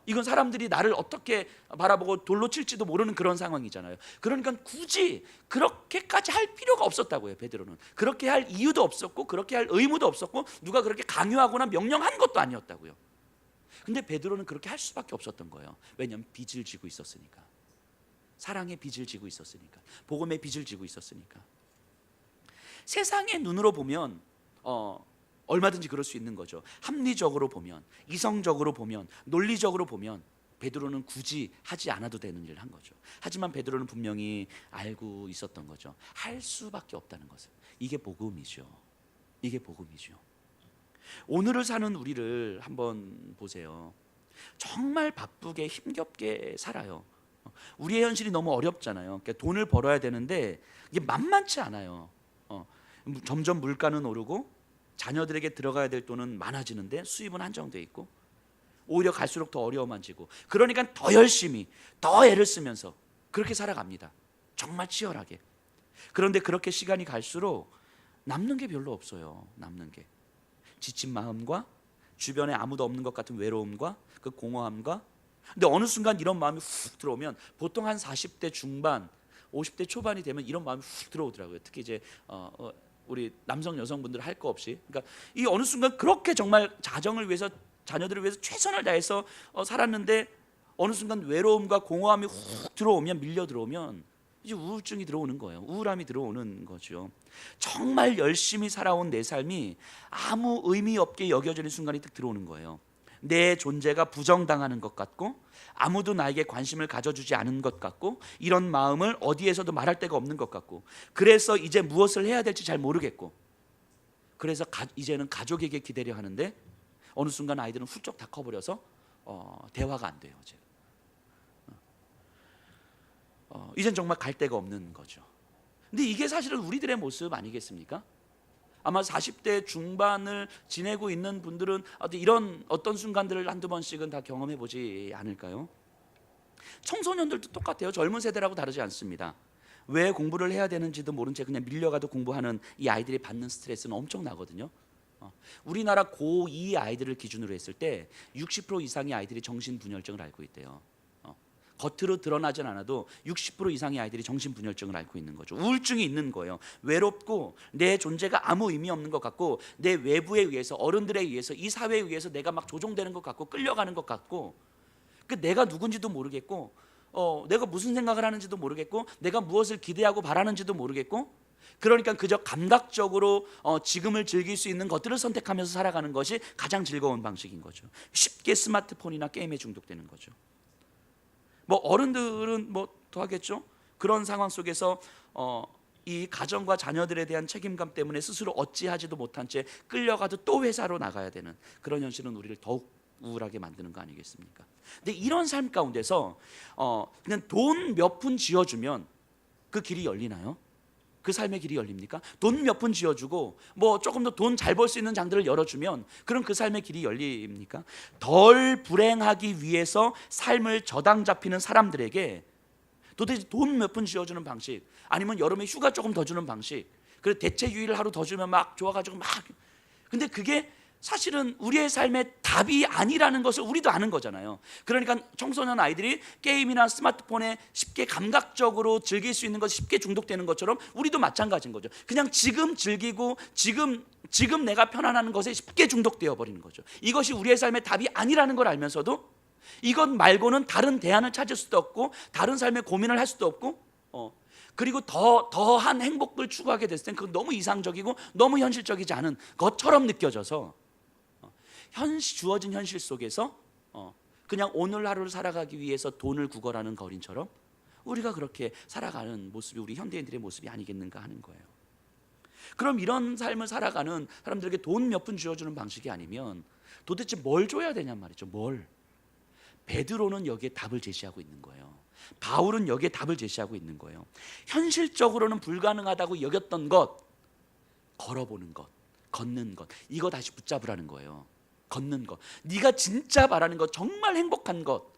이건 사람들이 나를 어떻게 바라보고 돌로 칠지도 모르는 그런 상황이잖아요. 그러니까 굳이 그렇게까지 할 필요가 없었다고요. 베드로는 그렇게 할 이유도 없었고, 그렇게 할 의무도 없었고, 누가 그렇게 강요하거나 명령한 것도 아니었다고요. 근데 베드로는 그렇게 할 수밖에 없었던 거예요. 왜냐하면 빚을 지고 있었으니까. 사랑의 빚을 지고 있었으니까. 복음의 빚을 지고 있었으니까. 세상의 눈으로 보면 얼마든지 그럴 수 있는 거죠. 합리적으로 보면, 이성적으로 보면, 논리적으로 보면 베드로는 굳이 하지 않아도 되는 일을 한 거죠. 하지만 베드로는 분명히 알고 있었던 거죠. 할 수밖에 없다는 것을. 이게 복음이죠. 오늘을 사는 우리를 한번 보세요. 정말 바쁘게 힘겹게 살아요. 우리의 현실이 너무 어렵잖아요. 그러니까 돈을 벌어야 되는데 이게 만만치 않아요. 점점 물가는 오르고 자녀들에게 들어가야 될 돈은 많아지는데 수입은 한정돼 있고, 오히려 갈수록 더 어려워만지고, 그러니까 더 열심히, 더 애를 쓰면서 그렇게 살아갑니다. 정말 치열하게. 그런데 그렇게 시간이 갈수록 남는 게 별로 없어요. 남는 게 지친 마음과 주변에 아무도 없는 것 같은 외로움과 그 공허함과, 근데 어느 순간 이런 마음이 훅 들어오면, 보통 한 40대 중반 50대 초반이 되면 이런 마음이 훅 들어오더라고요. 특히 이제 우리 남성 여성분들 할 거 없이, 그러니까 이 어느 순간 그렇게 정말 자정을 위해서, 자녀들을 위해서 최선을 다해서 살았는데 어느 순간 외로움과 공허함이 훅 들어오면, 밀려 들어오면 이제 우울증이 들어오는 거예요. 우울함이 들어오는 거죠. 정말 열심히 살아온 내 삶이 아무 의미 없게 여겨지는 순간이 딱 들어오는 거예요. 내 존재가 부정당하는 것 같고, 아무도 나에게 관심을 가져주지 않은 것 같고, 이런 마음을 어디에서도 말할 데가 없는 것 같고, 그래서 이제 무엇을 해야 될지 잘 모르겠고, 그래서 이제는 가족에게 기대려 하는데 어느 순간 아이들은 훌쩍 다 커버려서 대화가 안 돼요. 이젠 정말 갈 데가 없는 거죠. 근데 이게 사실은 우리들의 모습 아니겠습니까? 아마 40대 중반을 지내고 있는 분들은 이런 어떤 순간들을 한두 번씩은 다 경험해 보지 않을까요? 청소년들도 똑같아요. 젊은 세대라고 다르지 않습니다. 왜 공부를 해야 되는지도 모른 채 그냥 밀려가도 공부하는 이 아이들이 받는 스트레스는 엄청나거든요. 우리나라 고2 아이들을 기준으로 했을 때 60% 이상의 아이들이 정신분열증을 앓고 있대요. 겉으로 드러나진 않아도 60% 이상의 아이들이 정신분열증을 앓고 있는 거죠. 우울증이 있는 거예요. 외롭고 내 존재가 아무 의미 없는 것 같고, 내 외부에 의해서, 어른들에 의해서, 이 사회에 의해서 내가 막 조종되는 것 같고, 끌려가는 것 같고, 내가 누군지도 모르겠고, 내가 무슨 생각을 하는지도 모르겠고, 내가 무엇을 기대하고 바라는지도 모르겠고, 그러니까 그저 감각적으로 지금을 즐길 수 있는 것들을 선택하면서 살아가는 것이 가장 즐거운 방식인 거죠. 쉽게 스마트폰이나 게임에 중독되는 거죠. 뭐 어른들은 뭐 더 하겠죠. 그런 상황 속에서 이 가정과 자녀들에 대한 책임감 때문에 스스로 어찌하지도 못한 채 끌려가도 또 회사로 나가야 되는 그런 현실은 우리를 더욱 우울하게 만드는 거 아니겠습니까? 근데 이런 삶 가운데서 그냥 돈 몇 푼 쥐어주면 그 길이 열리나요? 그 삶의 길이 열립니까? 돈 몇 푼 쥐어주고 뭐 조금 더 돈 잘 벌 수 있는 장들을 열어주면 그럼 그 삶의 길이 열립니까? 덜 불행하기 위해서 삶을 저당 잡히는 사람들에게 도대체 돈 몇 푼 쥐어주는 방식, 아니면 여름에 휴가 조금 더 주는 방식, 그리고 대체 유의를 하루 더 주면 막 좋아가지고 막, 근데 그게 사실은 우리의 삶의 답이 아니라는 것을 우리도 아는 거잖아요. 그러니까 청소년 아이들이 게임이나 스마트폰에 쉽게 감각적으로 즐길 수 있는 것이 쉽게 중독되는 것처럼 우리도 마찬가지인 거죠. 그냥 지금 즐기고 지금 내가 편안한 것에 쉽게 중독되어 버리는 거죠. 이것이 우리의 삶의 답이 아니라는 걸 알면서도 이것 말고는 다른 대안을 찾을 수도 없고 다른 삶의 고민을 할 수도 없고 그리고 더한 행복을 추구하게 됐을 땐 그건 너무 이상적이고 너무 현실적이지 않은 것처럼 느껴져서 주어진 현실 속에서 그냥 오늘 하루를 살아가기 위해서 돈을 구걸하는 거린처럼 우리가 그렇게 살아가는 모습이 우리 현대인들의 모습이 아니겠는가 하는 거예요. 그럼 이런 삶을 살아가는 사람들에게 돈 몇 푼 쥐어주는 방식이 아니면 도대체 뭘 줘야 되냔 말이죠. 뭘? 베드로는 여기에 답을 제시하고 있는 거예요. 바울은 여기에 답을 제시하고 있는 거예요. 현실적으로는 불가능하다고 여겼던 것, 걸어보는 것, 걷는 것, 이거 다시 붙잡으라는 거예요. 걷는 것, 네가 진짜 바라는 것, 정말 행복한 것,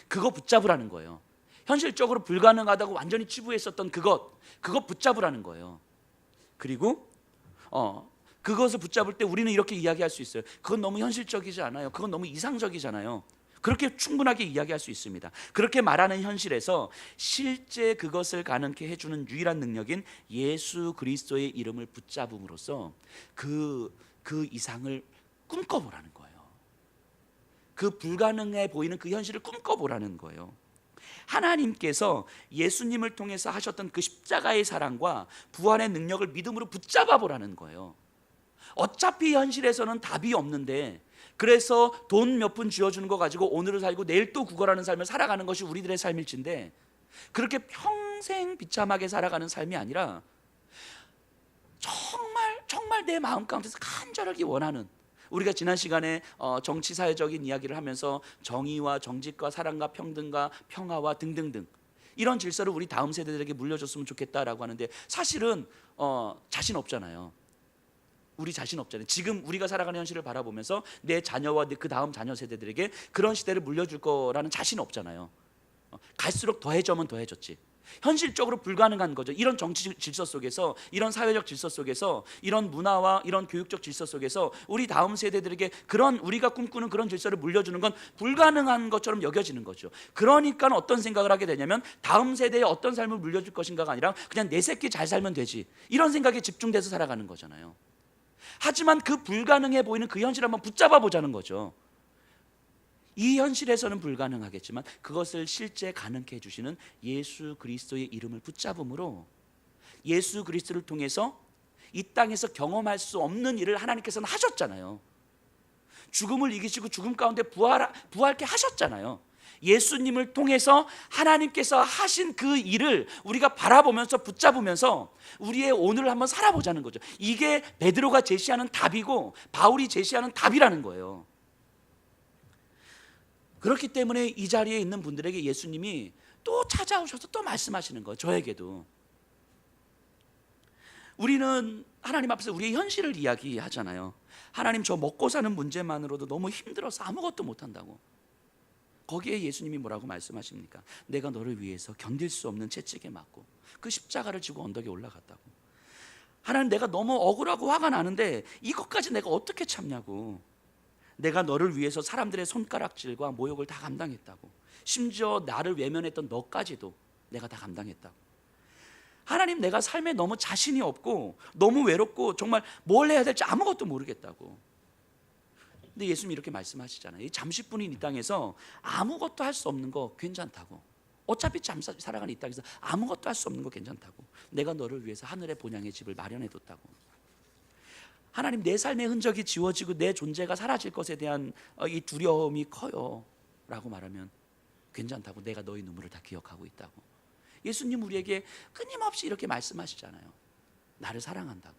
그거 붙잡으라는 거예요. 현실적으로 불가능하다고 완전히 치부했었던 그것 붙잡으라는 거예요. 그리고 그것을 붙잡을 때 우리는 이렇게 이야기할 수 있어요. 그건 너무 현실적이지 않아요. 그건 너무 이상적이잖아요. 그렇게 충분하게 이야기할 수 있습니다. 그렇게 말하는 현실에서 실제 그것을 가능케 해주는 유일한 능력인 예수 그리스도의 이름을 붙잡음으로써 그 이상을 꿈꿔보라는 거예요. 그 불가능해 보이는 그 현실을 꿈꿔보라는 거예요. 하나님께서 예수님을 통해서 하셨던 그 십자가의 사랑과 부활의 능력을 믿음으로 붙잡아 보라는 거예요. 어차피 현실에서는 답이 없는데, 그래서 돈 몇 푼 쥐어주는 거 가지고 오늘을 살고 내일 또 구걸하는 삶을 살아가는 것이 우리들의 삶일진데, 그렇게 평생 비참하게 살아가는 삶이 아니라 정말 내 마음 가운데서 간절하게 원하는, 우리가 지난 시간에 정치 사회적인 이야기를 하면서 정의와 정직과 사랑과 평등과 평화와 등등등 이런 질서를 우리 다음 세대들에게 물려줬으면 좋겠다라고 하는데, 사실은 자신 없잖아요. 우리 자신 없잖아요. 지금 우리가 살아가는 현실을 바라보면서 내 자녀와 그 다음 자녀 세대들에게 그런 시대를 물려줄 거라는 자신 없잖아요. 갈수록 더해져면 더해졌지. 현실적으로 불가능한 거죠. 이런 정치 질서 속에서, 이런 사회적 질서 속에서, 이런 문화와 이런 교육적 질서 속에서 우리 다음 세대들에게 그런 우리가 꿈꾸는 그런 질서를 물려주는 건 불가능한 것처럼 여겨지는 거죠. 그러니까 어떤 생각을 하게 되냐면, 다음 세대에 어떤 삶을 물려줄 것인가가 아니라 그냥 내 새끼 잘 살면 되지, 이런 생각에 집중돼서 살아가는 거잖아요. 하지만 그 불가능해 보이는 그 현실을 한번 붙잡아 보자는 거죠. 이 현실에서는 불가능하겠지만 그것을 실제 가능케 해주시는 예수 그리스도의 이름을 붙잡음으로, 예수 그리스도를 통해서 이 땅에서 경험할 수 없는 일을 하나님께서는 하셨잖아요. 죽음을 이기시고 죽음 가운데 부활케 하셨잖아요. 예수님을 통해서 하나님께서 하신 그 일을 우리가 바라보면서 붙잡으면서 우리의 오늘을 한번 살아보자는 거죠. 이게 베드로가 제시하는 답이고 바울이 제시하는 답이라는 거예요. 그렇기 때문에 이 자리에 있는 분들에게 예수님이 또 찾아오셔서 또 말씀하시는 거예요. 저에게도. 우리는 하나님 앞에서 우리의 현실을 이야기하잖아요. 하나님, 저 먹고 사는 문제만으로도 너무 힘들어서 아무것도 못한다고. 거기에 예수님이 뭐라고 말씀하십니까? 내가 너를 위해서 견딜 수 없는 채찍에 맞고 그 십자가를 지고 언덕에 올라갔다고. 하나님, 내가 너무 억울하고 화가 나는데 이것까지 내가 어떻게 참냐고. 내가 너를 위해서 사람들의 손가락질과 모욕을 다 감당했다고. 심지어 나를 외면했던 너까지도 내가 다 감당했다고. 하나님, 내가 삶에 너무 자신이 없고 너무 외롭고 정말 뭘 해야 될지 아무것도 모르겠다고. 근데 예수님이 이렇게 말씀하시잖아요. 이 잠시뿐인 이 땅에서 아무것도 할 수 없는 거 괜찮다고. 어차피 잠시 살아가는 이 땅에서 아무것도 할 수 없는 거 괜찮다고. 내가 너를 위해서 하늘의 본향의 집을 마련해뒀다고. 하나님, 내 삶의 흔적이 지워지고 내 존재가 사라질 것에 대한 이 두려움이 커요 라고 말하면 괜찮다고. 내가 너희 눈물을 다 기억하고 있다고. 예수님 우리에게 끊임없이 이렇게 말씀하시잖아요. 나를 사랑한다고,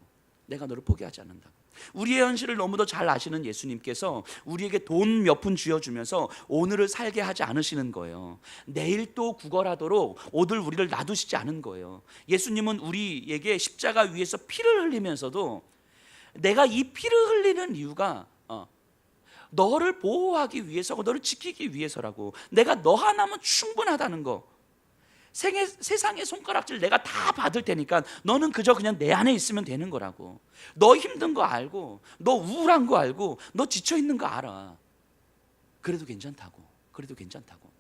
내가 너를 포기하지 않는다. 우리의 현실을 너무도 잘 아시는 예수님께서 우리에게 돈 몇 푼 쥐어주면서 오늘을 살게 하지 않으시는 거예요. 내일 또 구걸하도록 오늘 우리를 놔두시지 않은 거예요. 예수님은 우리에게 십자가 위에서 피를 흘리면서도 내가 이 피를 흘리는 이유가 너를 보호하기 위해서고 너를 지키기 위해서라고. 내가 너 하나면 충분하다는 거. 세상의 손가락질 내가 다 받을 테니까 너는 그저 그냥 내 안에 있으면 되는 거라고. 너 힘든 거 알고, 너 우울한 거 알고, 너 지쳐 있는 거 알아. 그래도 괜찮다고. 그래도 괜찮다고.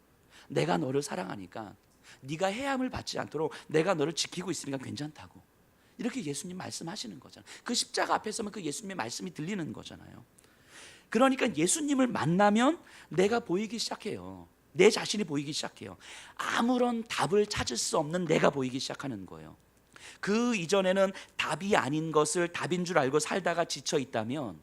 내가 너를 사랑하니까 네가 해함을 받지 않도록 내가 너를 지키고 있으니까 괜찮다고. 이렇게 예수님 말씀하시는 거잖아요. 그 십자가 앞에 서면 그 예수님의 말씀이 들리는 거잖아요. 그러니까 예수님을 만나면 내가 보이기 시작해요. 내 자신이 보이기 시작해요. 아무런 답을 찾을 수 없는 내가 보이기 시작하는 거예요. 그 이전에는 답이 아닌 것을 답인 줄 알고 살다가 지쳐 있다면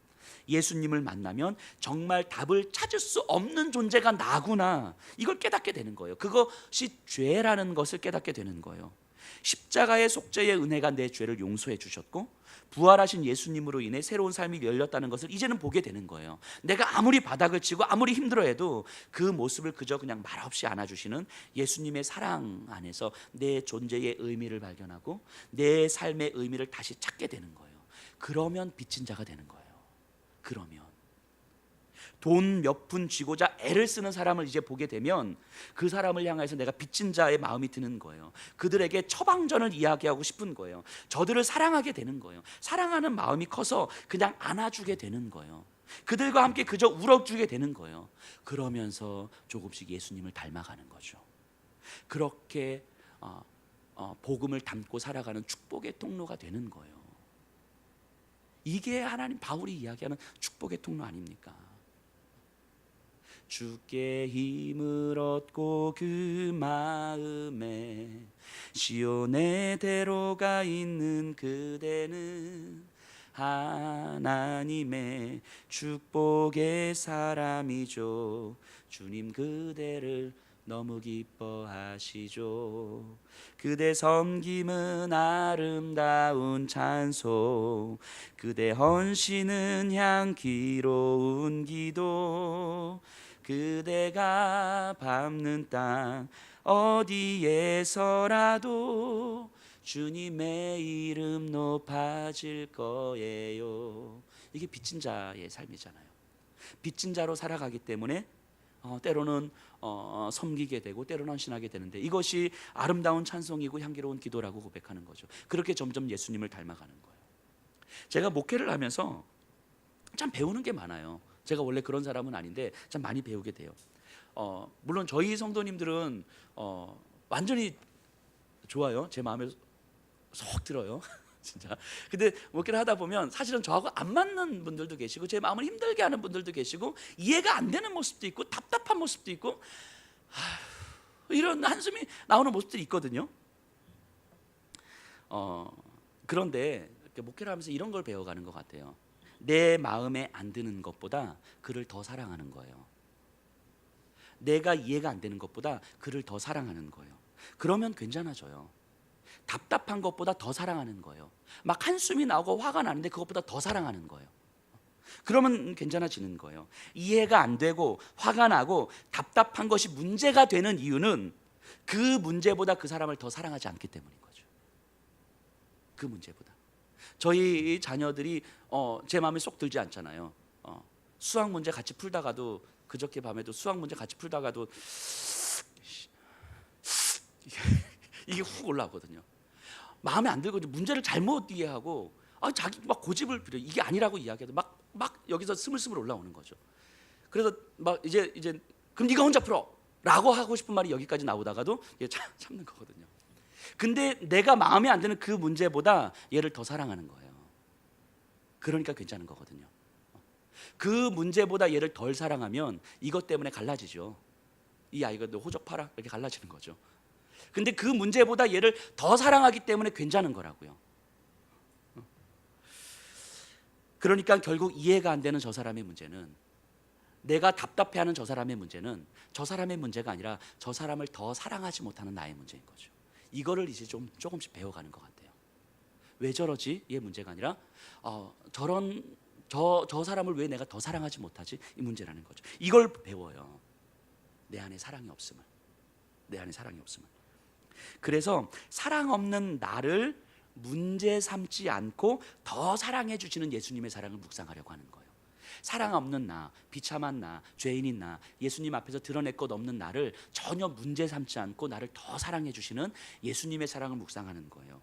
예수님을 만나면 정말 답을 찾을 수 없는 존재가 나구나, 이걸 깨닫게 되는 거예요. 그것이 죄라는 것을 깨닫게 되는 거예요. 십자가의 속죄의 은혜가 내 죄를 용서해 주셨고 부활하신 예수님으로 인해 새로운 삶이 열렸다는 것을 이제는 보게 되는 거예요. 내가 아무리 바닥을 치고 아무리 힘들어해도 그 모습을 그저 그냥 말없이 안아주시는 예수님의 사랑 안에서 내 존재의 의미를 발견하고 내 삶의 의미를 다시 찾게 되는 거예요. 그러면 빚진 자가 되는 거예요. 그러면 돈 몇 푼 쥐고자 애를 쓰는 사람을 이제 보게 되면 그 사람을 향해서 내가 빚진 자의 마음이 드는 거예요. 그들에게 처방전을 이야기하고 싶은 거예요. 저들을 사랑하게 되는 거예요. 사랑하는 마음이 커서 그냥 안아주게 되는 거예요. 그들과 함께 그저 울어주게 되는 거예요. 그러면서 조금씩 예수님을 닮아가는 거죠. 그렇게 복음을 담고 살아가는 축복의 통로가 되는 거예요. 이게 하나님 바울이 이야기하는 축복의 통로 아닙니까? 주께 힘을 얻고 그 마음에 시온의 대로가 있는 그대는 하나님의 축복의 사람이죠. 주님 그대를 너무 기뻐하시죠. 그대 섬김은 아름다운 찬송, 그대 헌신은 향기로운 기도. 그대가 밟는 땅 어디에서라도 주님의 이름 높아질 거예요. 이게 빚진 자의 삶이잖아요. 빚진 자로 살아가기 때문에 때로는 섬기게 되고 때로는 헌신하게 되는데 이것이 아름다운 찬송이고 향기로운 기도라고 고백하는 거죠. 그렇게 점점 예수님을 닮아가는 거예요. 제가 목회를 하면서 참 배우는 게 많아요. 제가 원래 그런 사람은 아닌데 참 많이 배우게 돼요. 물론 저희 성도님들은 완전히 좋아요. 제 마음에 쏙 들어요. 진짜. 근데 목회를 하다 보면 사실은 저하고 안 맞는 분들도 계시고 제 마음을 힘들게 하는 분들도 계시고 이해가 안 되는 모습도 있고 답답한 모습도 있고 이런 한숨이 나오는 모습들이 있거든요. 그런데 이렇게 목회를 하면서 이런 걸 배워가는 것 같아요. 내 마음에 안 드는 것보다 그를 더 사랑하는 거예요. 내가 이해가 안 되는 것보다 그를 더 사랑하는 거예요. 그러면 괜찮아져요. 답답한 것보다 더 사랑하는 거예요. 막 한숨이 나오고 화가 나는데 그것보다 더 사랑하는 거예요. 그러면 괜찮아지는 거예요. 이해가 안 되고 화가 나고 답답한 것이 문제가 되는 이유는 그 문제보다 그 사람을 더 사랑하지 않기 때문인 거죠. 그 문제보다. 저희 자녀들이 제 마음에 쏙 들지 않잖아요. 수학 문제 같이 풀다가도 그저께 밤에도 수학 문제 같이 풀다가도 이게 훅 올라오거든요. 마음에 안 들고 문제를 잘못 이해하고 자기 막 고집을 부려. 이게 아니라고 이야기해도 막 여기서 스물스물 올라오는 거죠. 그래서 막 이제 그럼 네가 혼자 풀어라고 하고 싶은 말이 여기까지 나오다가도 참는 거거든요. 근데 내가 마음에 안 드는 그 문제보다 얘를 더 사랑하는 거예요. 그러니까 괜찮은 거거든요. 그 문제보다 얘를 덜 사랑하면 이것 때문에 갈라지죠. 이 아이가 너 호적 팔아 이렇게 갈라지는 거죠. 근데 그 문제보다 얘를 더 사랑하기 때문에 괜찮은 거라고요. 그러니까 결국 이해가 안 되는 저 사람의 문제는, 내가 답답해하는 저 사람의 문제는 저 사람의 문제가 아니라 저 사람을 더 사랑하지 못하는 나의 문제인 거죠. 이거를 이제 좀 조금씩 배워가는 것 같아요. 왜 저러지? 이게 문제가 아니라 저 사람을 왜 내가 더 사랑하지 못하지? 이 문제라는 거죠. 이걸 배워요. 내 안에 사랑이 없음을. 내 안에 사랑이 없음을. 그래서 사랑 없는 나를 문제 삼지 않고 더 사랑해 주시는 예수님의 사랑을 묵상하려고 하는 거예요. 사랑 없는 나, 비참한 나, 죄인인 나, 예수님 앞에서 드러낼 것 없는 나를 전혀 문제 삼지 않고 나를 더 사랑해 주시는 예수님의 사랑을 묵상하는 거예요.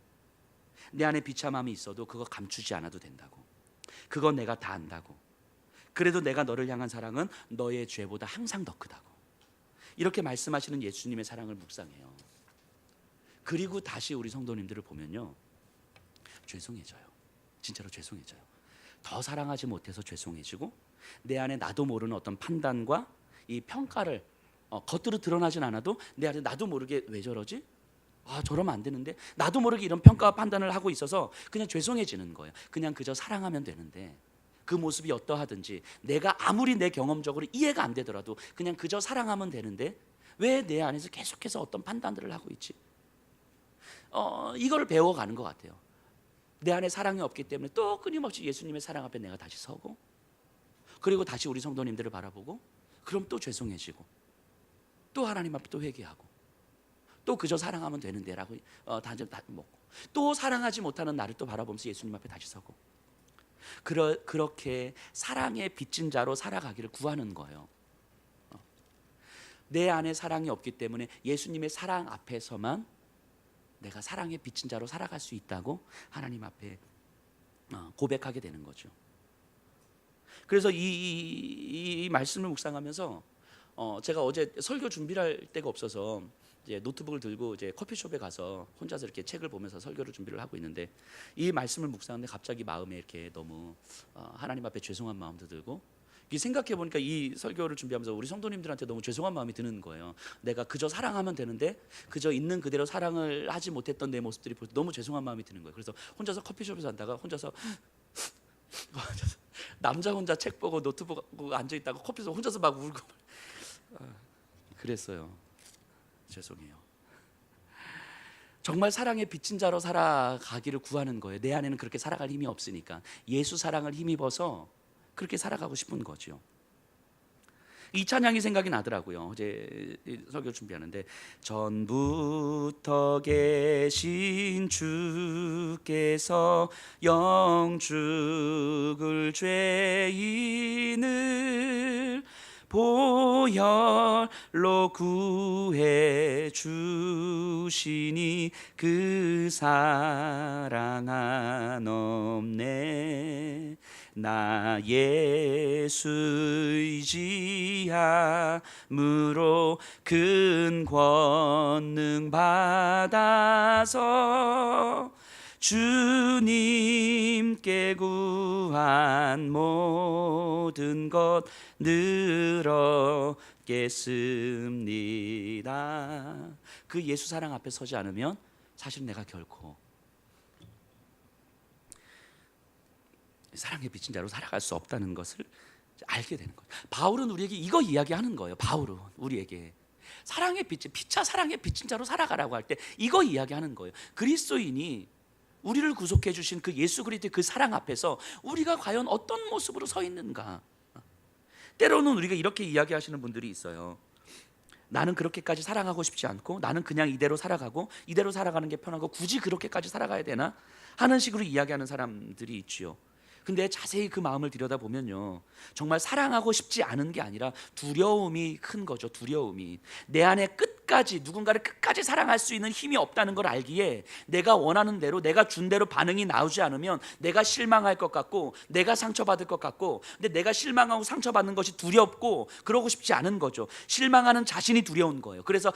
내 안에 비참함이 있어도 그거 감추지 않아도 된다고. 그건 내가 다 안다고. 그래도 내가 너를 향한 사랑은 너의 죄보다 항상 더 크다고. 이렇게 말씀하시는 예수님의 사랑을 묵상해요. 그리고 다시 우리 성도님들을 보면요, 죄송해져요. 진짜로 죄송해져요. 더 사랑하지 못해서 죄송해지고, 내 안에 나도 모르는 어떤 판단과 이 평가를 겉으로 드러나진 않아도 내 안에 나도 모르게 왜 저러지? 저러면 안 되는데, 나도 모르게 이런 평가와 판단을 하고 있어서 그냥 죄송해지는 거예요. 그냥 그저 사랑하면 되는데, 그 모습이 어떠하든지 내가 아무리 내 경험적으로 이해가 안 되더라도 그냥 그저 사랑하면 되는데 왜 내 안에서 계속해서 어떤 판단들을 하고 있지? 이걸 배워가는 것 같아요. 내 안에 사랑이 없기 때문에 또 끊임없이 예수님의 사랑 앞에 내가 다시 서고, 그리고 다시 우리 성도님들을 바라보고, 그럼 또 죄송해지고, 또 하나님 앞에 또 회개하고, 또 그저 사랑하면 되는데 라고 다 먹고, 또 사랑하지 못하는 나를 또 바라보면서 예수님 앞에 다시 서고, 그렇게 사랑의 빚진 자로 살아가기를 구하는 거예요. 내 안에 사랑이 없기 때문에 예수님의 사랑 앞에서만 내가 사랑의 빚진 자로 살아갈 수 있다고 하나님 앞에 고백하게 되는 거죠. 그래서 이 말씀을 묵상하면서 제가 어제 설교 준비를 할 데가 없어서 이제 노트북을 들고 이제 커피숍에 가서 혼자서 이렇게 책을 보면서 설교를 준비를 하고 있는데, 이 말씀을 묵상하는데 갑자기 마음에 이렇게 너무 하나님 앞에 죄송한 마음도 들고, 생각해 보니까 이 설교를 준비하면서 우리 성도님들한테 너무 죄송한 마음이 드는 거예요. 내가 그저 사랑하면 되는데 그저 있는 그대로 사랑을 하지 못했던 내 모습들이 볼 때 너무 죄송한 마음이 드는 거예요. 그래서 혼자서 커피숍에서 앉다가 혼자서 남자 혼자 책 보고 노트북 보고 앉아 있다가 커피숍에서 혼자서 막 울고 그랬어요. 죄송해요. 정말 사랑의 빚진 자로 살아가기를 구하는 거예요. 내 안에는 그렇게 살아갈 힘이 없으니까 예수 사랑을 힘입어서 그렇게 살아가고 싶은 거죠. 이 찬양이 생각이 나더라고요. 어제 설교 준비하는데, 전부터 계신 주께서 영죽을 죄인을 보혈로 구해 주시니 그 사랑 한없네. 나 예수 의지함으로 큰 권능 받아서 주님께 구한 모든 것 늘었겠습니다. 그 예수 사랑 앞에 서지 않으면 사실 내가 결코 사랑의 빚진 자로 살아갈 수 없다는 것을 알게 되는 거예요. 바울은 우리에게 이거 이야기하는 거예요. 바울은 우리에게 피차 사랑의 빚진 자로 살아가라고 할 때 이거 이야기하는 거예요. 그리스도인이 우리를 구속해 주신 그 예수 그리스도의 그 사랑 앞에서 우리가 과연 어떤 모습으로 서 있는가. 때로는 우리가 이렇게 이야기하시는 분들이 있어요. 나는 그렇게까지 사랑하고 싶지 않고, 나는 그냥 이대로 살아가고, 이대로 살아가는 게 편하고, 굳이 그렇게까지 살아가야 되나 하는 식으로 이야기하는 사람들이 있지요. 근데 자세히 그 마음을 들여다보면요, 정말 사랑하고 싶지 않은 게 아니라 두려움이 큰 거죠. 두려움이. 내 안에 끝까지, 누군가를 끝까지 사랑할 수 있는 힘이 없다는 걸 알기에 내가 원하는 대로, 내가 준 대로 반응이 나오지 않으면 내가 실망할 것 같고, 내가 상처받을 것 같고, 근데 내가 실망하고 상처받는 것이 두렵고 그러고 싶지 않은 거죠. 실망하는 자신이 두려운 거예요. 그래서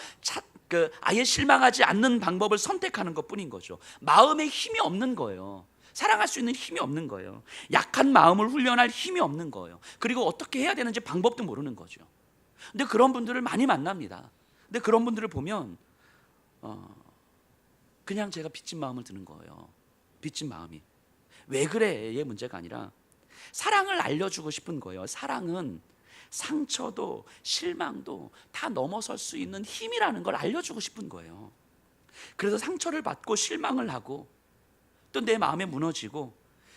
아예 실망하지 않는 방법을 선택하는 것뿐인 거죠. 마음에 힘이 없는 거예요. 사랑할 수 있는 힘이 없는 거예요. 약한 마음을 훈련할 힘이 없는 거예요. 그리고 어떻게 해야 되는지 방법도 모르는 거죠. 근데 그런 분들을 많이 만납니다. 근데 그런 분들을 보면 그냥 제가 빚진 마음을 드는 거예요. 빚진 마음이. 왜 그래의 문제가 아니라 사랑을 알려주고 싶은 거예요. 사랑은 상처도 실망도 다 넘어설 수 있는 힘이라는 걸 알려주고 싶은 거예요. 그래서 상처를 받고 실망을 하고 또 내 마음에 무너지고,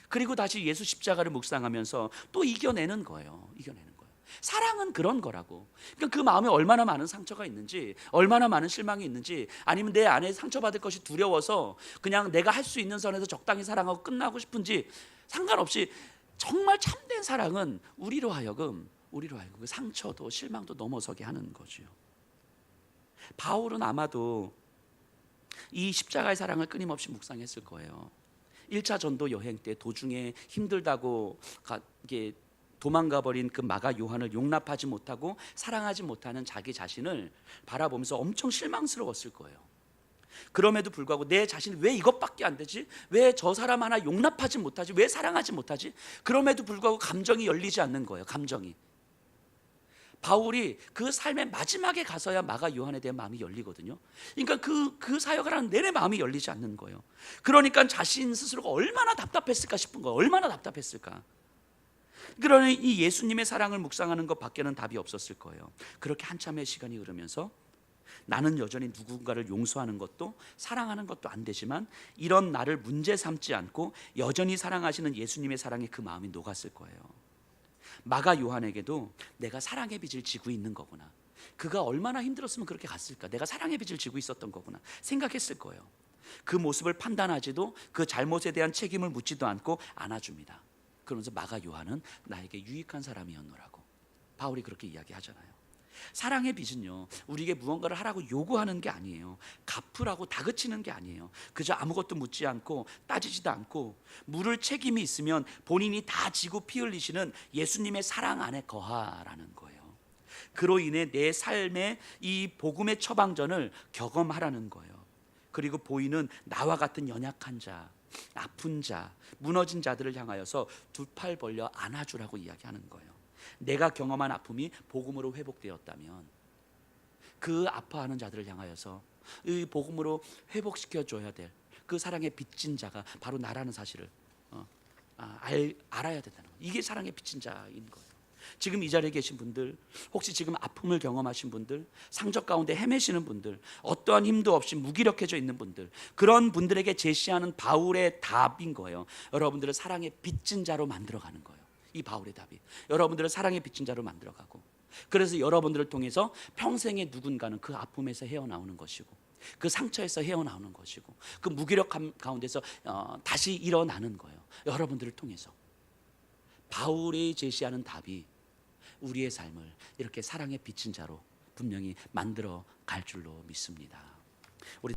그리고 다시 예수 십자가를 묵상하면서 또 이겨내는 거예요. 이겨내는 거예요. 사랑은 그런 거라고. 그러니까 그 마음에 얼마나 많은 상처가 있는지, 얼마나 많은 실망이 있는지, 아니면 내 안에 상처받을 것이 두려워서 그냥 내가 할 수 있는 선에서 적당히 사랑하고 끝나고 싶은지 상관없이, 정말 참된 사랑은 우리로 하여금 그 상처도 실망도 넘어서게 하는 거죠. 바울은 아마도 이 십자가의 사랑을 끊임없이 묵상했을 거예요. 1차 전도 여행 때 도중에 힘들다고 이게 도망가 버린 그 마가 요한을 용납하지 못하고 사랑하지 못하는 자기 자신을 바라보면서 엄청 실망스러웠을 거예요. 그럼에도 불구하고 내 자신이 왜 이것밖에 안 되지? 왜 저 사람 하나 용납하지 못하지? 왜 사랑하지 못하지? 그럼에도 불구하고 감정이 열리지 않는 거예요. 감정이. 바울이 그 삶의 마지막에 가서야 마가 요한에 대한 마음이 열리거든요. 그러니까 그 사역을 하는 내내 마음이 열리지 않는 거예요. 그러니까 자신 스스로가 얼마나 답답했을까 싶은 거예요. 얼마나 답답했을까. 그러니 이 예수님의 사랑을 묵상하는 것 밖에는 답이 없었을 거예요. 그렇게 한참의 시간이 흐르면서 나는 여전히 누군가를 용서하는 것도 사랑하는 것도 안 되지만, 이런 나를 문제 삼지 않고 여전히 사랑하시는 예수님의 사랑에 그 마음이 녹았을 거예요. 마가 요한에게도 내가 사랑의 빚을 지고 있는 거구나, 그가 얼마나 힘들었으면 그렇게 갔을까, 내가 사랑의 빚을 지고 있었던 거구나 생각했을 거예요. 그 모습을 판단하지도, 그 잘못에 대한 책임을 묻지도 않고 안아줍니다. 그러면서 마가 요한은 나에게 유익한 사람이었노라고 바울이 그렇게 이야기하잖아요. 사랑의 빚은요, 우리에게 무언가를 하라고 요구하는 게 아니에요. 갚으라고 다그치는 게 아니에요. 그저 아무것도 묻지 않고 따지지도 않고 물을 책임이 있으면 본인이 다 지고 피 흘리시는 예수님의 사랑 안에 거하라는 거예요. 그로 인해 내 삶의 이 복음의 처방전을 경험하라는 거예요. 그리고 보이는 나와 같은 연약한 자, 아픈 자, 무너진 자들을 향하여서 두 팔 벌려 안아주라고 이야기하는 거예요. 내가 경험한 아픔이 복음으로 회복되었다면 그 아파하는 자들을 향하여서 이 복음으로 회복시켜 줘야 될 그 사랑의 빚진 자가 바로 나라는 사실을 알아야 된다는 거예요. 이게 사랑의 빚진 자인 거예요. 지금 이 자리에 계신 분들, 혹시 지금 아픔을 경험하신 분들, 상적 가운데 헤매시는 분들, 어떠한 힘도 없이 무기력해져 있는 분들, 그런 분들에게 제시하는 바울의 답인 거예요. 여러분들을 사랑의 빚진 자로 만들어가는 거예요. 이 바울의 답이 여러분들을 사랑의 빚진 자로 만들어가고, 그래서 여러분들을 통해서 평생의 누군가는 그 아픔에서 헤어나오는 것이고, 그 상처에서 헤어나오는 것이고, 그 무기력함 가운데서 다시 일어나는 거예요. 여러분들을 통해서 바울이 제시하는 답이 우리의 삶을 이렇게 사랑의 빚진 자로 분명히 만들어 갈 줄로 믿습니다. 우리